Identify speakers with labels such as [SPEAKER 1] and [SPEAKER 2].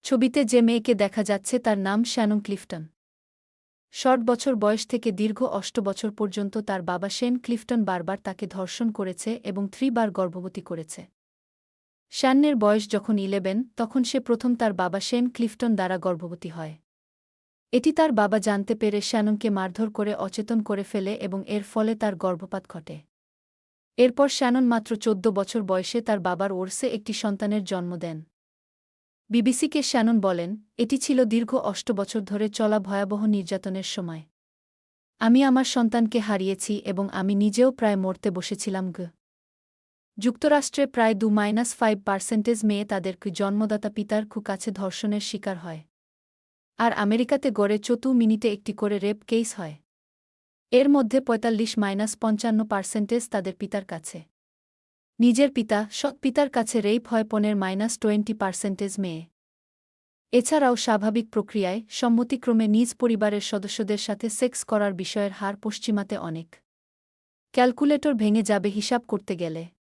[SPEAKER 1] ছবিতে যে মেয়েকে দেখা যাচ্ছে তার নাম শ্যানন ক্লিফটন। ৬০ বছর বয়স থেকে দীর্ঘ ৮ বছর পর্যন্ত তার বাবা শেন ক্লিফটন বারবার তাকে ধর্ষণ করেছে এবং ৩ বার গর্ভবতী করেছে। শ্যানের বয়স যখন 11 তখন সে প্রথম তার বাবা শেন ক্লিফটন দ্বারা গর্ভবতী হয়। এটি তার বাবা জানতে পেরে শ্যাননকে মারধর করে অচেতন করে ফেলে এবং এর ফলে তার গর্ভপাত ঘটে। এরপর শ্যানন মাত্র ১৪ বছর বয়সে তার বাবার ওরসে একটি সন্তানের জন্ম দেন। বিবিসিকে শ্যানন বলেন, এটি ছিল দীর্ঘ ৮ বছর ধরে চলা ভয়াবহ নির্যাতনের সময়। আমি আমার সন্তানকে হারিয়েছি এবং আমি নিজেও প্রায় মরতে বসেছিলাম। যুক্তরাষ্ট্রে প্রায় 2-5% মেয়ে তাদের জন্মদাতা পিতার কাছে ধর্ষণের শিকার হয়। আর আমেরিকাতে গড়ে ৪ মিনিটে একটি করে রেপ কেস হয়। এর মধ্যে ৪৫-৫৫% তাদের পিতার কাছে। নিজের পিতা, সৎ পিতার কাছে রেপ হয় 15-20% মেয়ে। এছাড়াও স্বাভাবিক প্রক্রিয়ায়, সম্মতিক্রমে নিজ পরিবারের সদস্যদের সাথে সেক্স করার বিষয়ের হার পশ্চিমাতে অনেক। ক্যালকুলেটর ভেঙে যাবে হিসাব করতে গেলে।